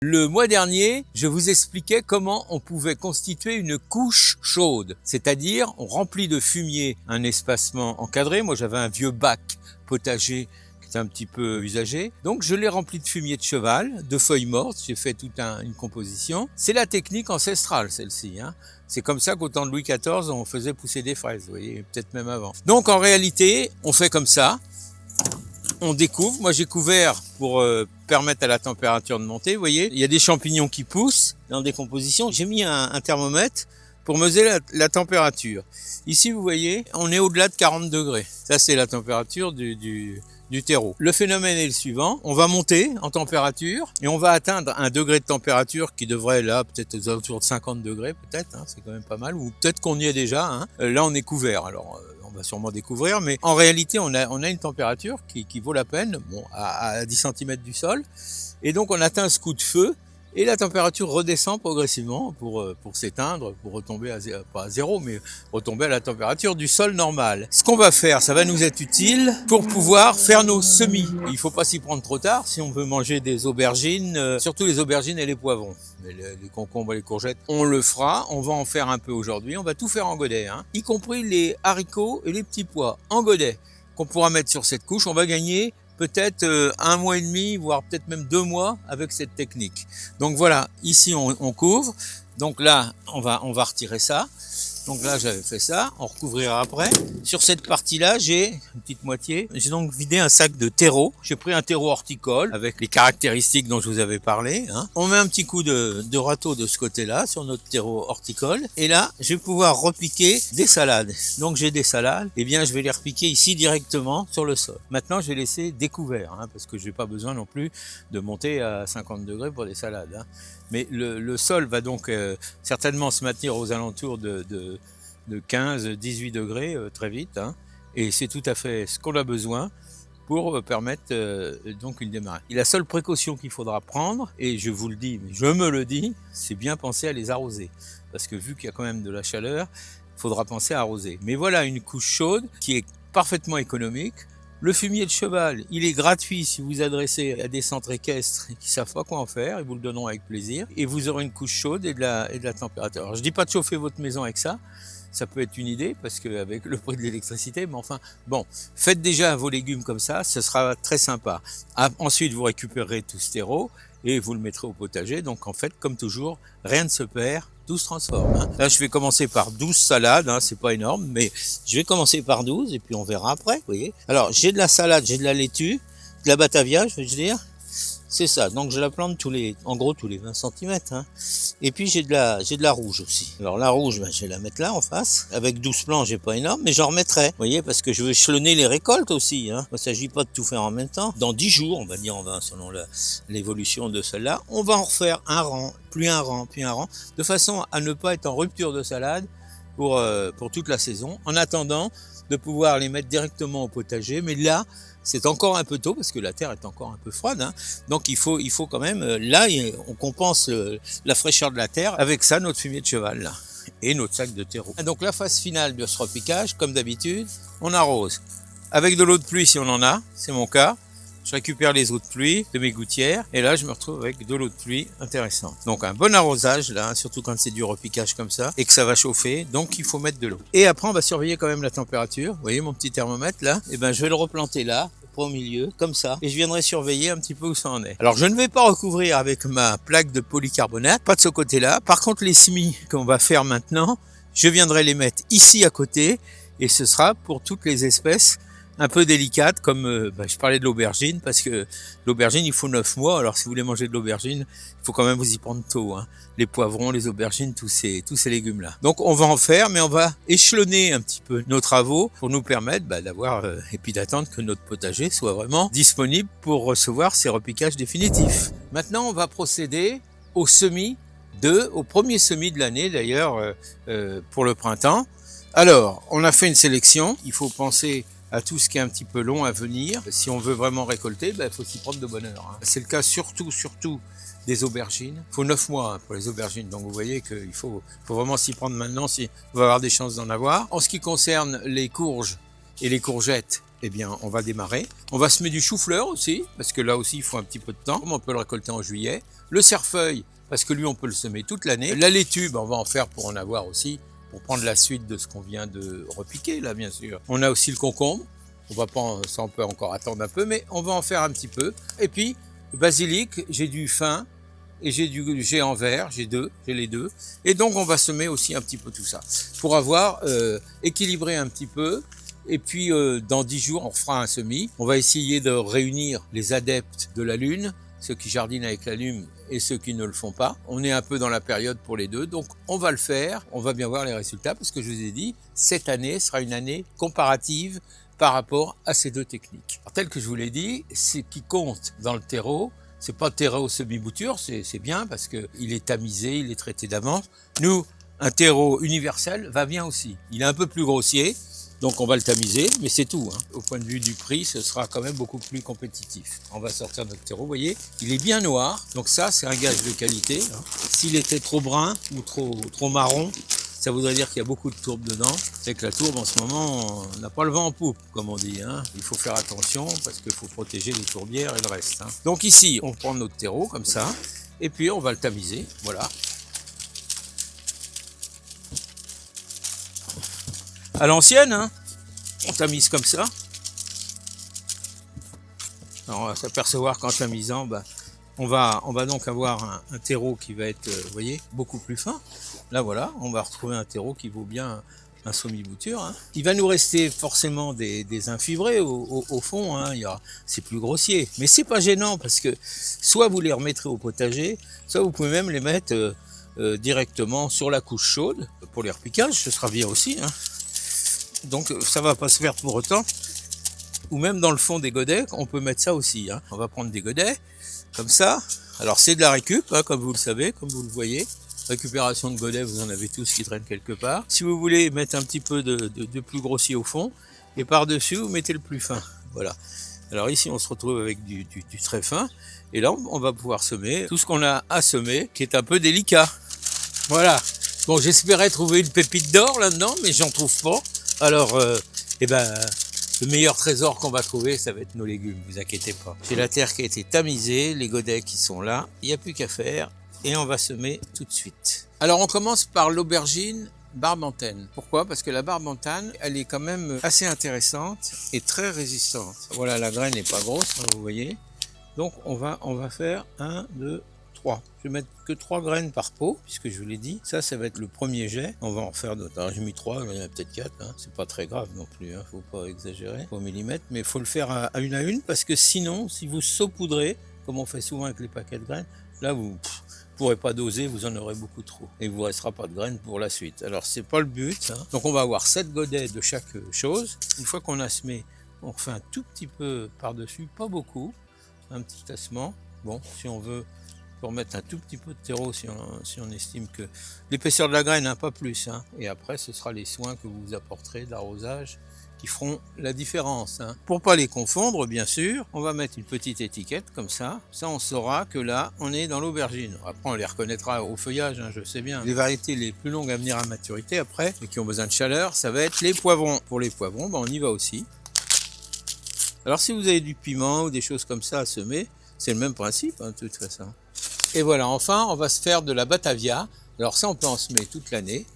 Le mois dernier, je vous expliquais comment on pouvait constituer une couche chaude, c'est-à-dire on remplit de fumier un espacement encadré. Moi j'avais un vieux bac potager qui était un petit peu usagé, donc je l'ai rempli de fumier de cheval, de feuilles mortes, j'ai fait toute une composition. C'est la technique ancestrale celle-ci, hein. C'est comme ça qu'au temps de Louis XIV on faisait pousser des fraises, vous voyez, peut-être même avant. Donc en réalité, on fait comme ça. On découvre, moi j'ai couvert pour permettre à la température de monter, vous voyez, il y a des champignons qui poussent dans des compositions, j'ai mis un thermomètre pour mesurer la température. Ici vous voyez, on est au-delà de 40 degrés, ça c'est la température du terreau. Le phénomène est le suivant, on va monter en température et on va atteindre un degré de température qui devrait là peut-être aux alentours de 50 degrés peut-être, hein, c'est quand même pas mal, ou peut-être qu'on y est déjà, hein. Là on est couvert, alors on va sûrement découvrir, mais en réalité on a une température qui vaut la peine, bon, à 10 cm du sol, et donc on atteint ce coup de feu, et la température redescend progressivement pour s'éteindre, pour retomber pas à zéro, mais retomber à la température du sol normal. Ce qu'on va faire, ça va nous être utile pour pouvoir faire nos semis. Il faut pas s'y prendre trop tard si on veut manger des aubergines, surtout les aubergines et les poivrons. Mais les concombres et les courgettes, on le fera, on va en faire un peu aujourd'hui, on va tout faire en godet, hein, y compris les haricots et les petits pois en godet qu'on pourra mettre sur cette couche. On va gagner peut-être 1 mois et demi, voire peut-être même 2 mois avec cette technique. Donc voilà, ici on couvre. Donc là, on va retirer ça. Donc là, j'avais fait ça, on recouvrira après. Sur cette partie-là, j'ai une petite moitié. J'ai donc vidé un sac de terreau. J'ai pris un terreau horticole avec les caractéristiques dont je vous avais parlé, hein. On met un petit coup de râteau de ce côté-là, sur notre terreau horticole. Et là, je vais pouvoir repiquer des salades. Donc j'ai des salades, et bien je vais les repiquer ici directement sur le sol. Maintenant, je vais laisser découvert, hein, parce que je n'ai pas besoin non plus de monter à 50 degrés pour des salades, hein. Mais le sol va donc certainement se maintenir aux alentours de 15-18 degrés très vite, hein, et c'est tout à fait ce qu'on a besoin pour permettre donc une démarrage. Et la seule précaution qu'il faudra prendre, et je vous le dis, mais je me le dis, c'est bien penser à les arroser, parce que vu qu'il y a quand même de la chaleur, il faudra penser à arroser. Mais voilà une couche chaude qui est parfaitement économique. Le fumier de cheval, il est gratuit si vous vous adressez à des centres équestres qui savent pas quoi en faire, ils vous le donneront avec plaisir, et vous aurez une couche chaude et de la température. Alors je dis pas de chauffer votre maison avec ça, ça peut être une idée parce qu'avec le prix de l'électricité, mais enfin bon, faites déjà vos légumes comme ça, ce sera très sympa. Ensuite vous récupérerez tout ce terreau et vous le mettrez au potager. Donc en fait, comme toujours, rien ne se perd, tout se transforme, hein. Là je vais commencer par 12 salades, hein, c'est pas énorme, mais je vais commencer par 12 et puis on verra après, vous voyez. Alors j'ai de la salade, j'ai de la laitue, de la batavia, je veux dire. C'est ça, donc je la plante en gros tous les 20 cm, hein. Et puis j'ai de la rouge aussi. Alors la rouge, je vais la mettre là en face. Avec 12 plants, j'ai pas énorme, mais j'en remettrai. Vous voyez, parce que je veux échelonner les récoltes aussi, hein. Il ne s'agit pas de tout faire en même temps. Dans 10 jours, on va dire en 20 selon l'évolution de celle-là, on va en refaire un rang, puis un rang, puis un rang, de façon à ne pas être en rupture de salade pour toute la saison, en attendant de pouvoir les mettre directement au potager. Mais là, c'est encore un peu tôt parce que la terre est encore un peu froide, hein. Donc il faut quand même, là on compense la fraîcheur de la terre avec ça, notre fumier de cheval là, et notre sac de terreau. Et donc la phase finale de ce repiquage, comme d'habitude, on arrose avec de l'eau de pluie si on en a, c'est mon cas. Je récupère les eaux de pluie de mes gouttières et là je me retrouve avec de l'eau de pluie intéressante. Donc un bon arrosage là, surtout quand c'est du repiquage comme ça et que ça va chauffer, donc il faut mettre de l'eau. Et après on va surveiller quand même la température. Vous voyez mon petit thermomètre là, et ben je vais le replanter là, au milieu, comme ça, et je viendrai surveiller un petit peu où ça en est. Alors je ne vais pas recouvrir avec ma plaque de polycarbonate, pas de ce côté-là. Par contre les semis qu'on va faire maintenant, je viendrai les mettre ici à côté et ce sera pour toutes les espèces un peu délicate, comme je parlais de l'aubergine, parce que l'aubergine il faut 9 mois, alors si vous voulez manger de l'aubergine, il faut quand même vous y prendre tôt, hein. Les poivrons, les aubergines, tous ces légumes là. Donc on va en faire, mais on va échelonner un petit peu nos travaux pour nous permettre d'avoir et puis d'attendre que notre potager soit vraiment disponible pour recevoir ses repiquages définitifs. Maintenant on va procéder au premier semis de l'année d'ailleurs, pour le printemps. Alors on a fait une sélection, il faut penser à tout ce qui est un petit peu long à venir. Si on veut vraiment récolter, il faut s'y prendre de bonne heure, hein. C'est le cas surtout des aubergines. Il faut 9 mois, hein, pour les aubergines, donc vous voyez qu'il faut vraiment s'y prendre maintenant si on va avoir des chances d'en avoir. En ce qui concerne les courges et les courgettes, eh bien, on va démarrer. On va semer du chou-fleur aussi, parce que là aussi, il faut un petit peu de temps. On peut le récolter en juillet. Le cerfeuil, parce que lui, on peut le semer toute l'année. La laitue, on va en faire pour en avoir aussi, pour prendre la suite de ce qu'on vient de repiquer, là, bien sûr. On a aussi le concombre. On va pas, ça on peut encore attendre un peu, mais on va en faire un petit peu. Et puis, le basilic, j'ai du fin et j'ai en vert, j'ai les deux. Et donc, on va semer aussi un petit peu tout ça pour avoir équilibré un petit peu. Et puis, dans 10 jours, on fera un semis. On va essayer de réunir les adeptes de la Lune, ceux qui jardinent avec la Lune et ceux qui ne le font pas. On est un peu dans la période pour les deux, donc on va le faire. On va bien voir les résultats parce que je vous ai dit, cette année sera une année comparative par rapport à ces deux techniques. Alors, tel que je vous l'ai dit, ce qui compte dans le terreau, c'est pas terreau semi-bouture, c'est bien parce que il est tamisé, il est traité d'avance. Nous, un terreau universel va bien aussi. Il est un peu plus grossier, donc on va le tamiser, mais c'est tout. Au point de vue du prix, ce sera quand même beaucoup plus compétitif. On va sortir notre terreau, vous voyez, il est bien noir, donc ça c'est un gage de qualité. S'il était trop brun ou trop marron, ça voudrait dire qu'il y a beaucoup de tourbe dedans. C'est que la tourbe en ce moment, on n'a pas le vent en poupe, comme on dit. Il faut faire attention parce qu'il faut protéger les tourbières et le reste. Donc ici, on prend notre terreau comme ça, et puis on va le tamiser, voilà. À l'ancienne, on tamise comme ça. Alors, on va s'apercevoir qu'en tamisant, on va donc avoir un terreau qui va être, vous voyez, beaucoup plus fin. Là, voilà, on va retrouver un terreau qui vaut bien un semi-bouture. Il va nous rester forcément des infibrés au fond. C'est plus grossier, mais c'est pas gênant parce que soit vous les remettrez au potager, soit vous pouvez même les mettre directement sur la couche chaude pour les repiquages. Ce sera bien aussi. Donc ça va pas se faire pour autant. Ou même dans le fond des godets, on peut mettre ça aussi. On va prendre des godets comme ça. Alors c'est de la récup, comme vous le savez, comme vous le voyez. Récupération de godets, vous en avez tous qui traînent quelque part. Si vous voulez mettre un petit peu de plus grossier au fond, et par-dessus, vous mettez le plus fin. Voilà. Alors ici, on se retrouve avec du très fin. Et là, on va pouvoir semer tout ce qu'on a à semer, qui est un peu délicat. Voilà. Bon, j'espérais trouver une pépite d'or là-dedans, mais j'en trouve pas. Alors, le meilleur trésor qu'on va trouver, ça va être nos légumes, vous inquiétez pas. J'ai la terre qui a été tamisée, les godets qui sont là, il n'y a plus qu'à faire. Et on va semer tout de suite. Alors on commence par l'aubergine barbantane. Pourquoi? Parce que la barbantane, elle est quand même assez intéressante et très résistante. Voilà, la graine n'est pas grosse, vous voyez. Donc on va faire 1, 2, 3. Je vais mettre que 3 graines par pot, puisque je vous l'ai dit. Ça va être le premier jet. On va en faire d'autres. Alors j'ai mis 3, il y en a peut-être 4. C'est pas très grave non plus, faut pas exagérer au millimètre. Mais il faut le faire à une, parce que sinon, si vous saupoudrez, comme on fait souvent avec les paquets de graines, là vous pourrez pas doser, vous en aurez beaucoup trop. Et il vous restera pas de graines pour la suite. Alors c'est pas le but. Donc on va avoir 7 godets de chaque chose. Une fois qu'on a semé, on refait un tout petit peu par-dessus, pas beaucoup. Un petit tassement. Bon, si on veut, pour mettre un tout petit peu de terreau si on estime que l'épaisseur de la graine, pas plus. Et après, ce sera les soins que vous apporterez d'arrosage qui feront la différence. Pour pas les confondre, bien sûr, on va mettre une petite étiquette comme ça. Ça, on saura que là, on est dans l'aubergine. Après, on les reconnaîtra au feuillage, je sais bien. Les variétés les plus longues à venir à maturité après, et qui ont besoin de chaleur, ça va être les poivrons. Pour les poivrons, on y va aussi. Alors, si vous avez du piment ou des choses comme ça à semer, c'est le même principe, de toute façon. Et voilà, enfin, on va se faire de la batavia. Alors ça, on peut en semer toute l'année.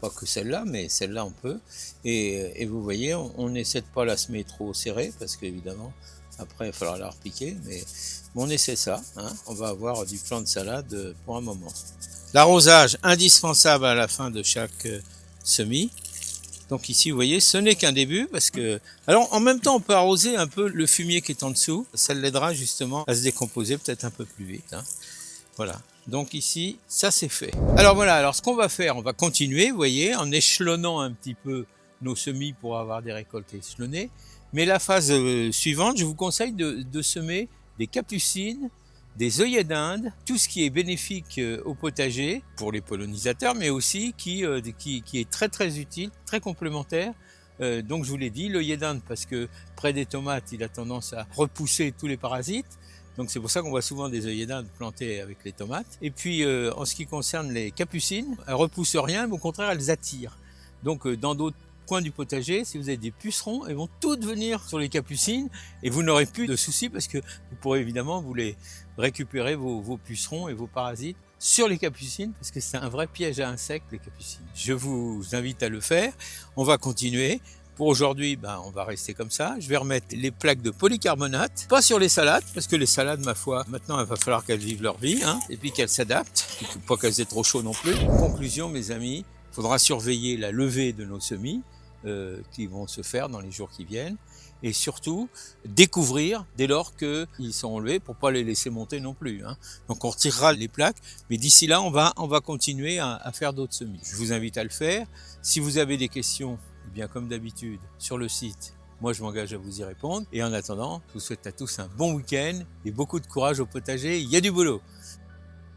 Pas que celle-là, mais celle-là, on peut. Et vous voyez, on essaie de pas la semer trop serrée, parce qu'évidemment, après, il va falloir la repiquer. Mais on essaie ça. On va avoir du plant de salade pour un moment. L'arrosage, indispensable à la fin de chaque semis. Donc ici, vous voyez, ce n'est qu'un début parce que... Alors, en même temps, on peut arroser un peu le fumier qui est en dessous. Ça l'aidera justement à se décomposer peut-être un peu plus vite. Voilà. Donc ici, ça c'est fait. Alors voilà, alors ce qu'on va faire, on va continuer, vous voyez, en échelonnant un petit peu nos semis pour avoir des récoltes échelonnées. Mais la phase suivante, je vous conseille de semer des capucines, des œillets d'Inde, tout ce qui est bénéfique au potager pour les pollinisateurs, mais aussi qui est très très utile, très complémentaire. Donc je vous l'ai dit, l'œillet d'Inde parce que près des tomates, il a tendance à repousser tous les parasites. Donc c'est pour ça qu'on voit souvent des œillets d'Inde plantés avec les tomates. Et puis en ce qui concerne les capucines, elles repoussent rien, mais au contraire elles attirent. Donc dans d'autres coin du potager, si vous avez des pucerons, elles vont toutes venir sur les capucines et vous n'aurez plus de soucis parce que vous pourrez évidemment vous les récupérer vos pucerons et vos parasites sur les capucines parce que c'est un vrai piège à insectes les capucines. Je vous invite à le faire. On va continuer. Pour aujourd'hui, on va rester comme ça. Je vais remettre les plaques de polycarbonate, pas sur les salades, parce que les salades, ma foi, maintenant, il va falloir qu'elles vivent leur vie, et puis qu'elles s'adaptent, pas qu'elles aient trop chaud non plus. En conclusion, mes amis, il faudra surveiller la levée de nos semis, qui vont se faire dans les jours qui viennent, et surtout, découvrir dès lors qu'ils sont enlevés pour pas les laisser monter non plus. Donc on retirera les plaques, mais d'ici là, on va continuer à faire d'autres semis. Je vous invite à le faire. Si vous avez des questions, eh bien comme d'habitude, sur le site, moi je m'engage à vous y répondre. Et en attendant, je vous souhaite à tous un bon week-end et beaucoup de courage au potager, il y a du boulot.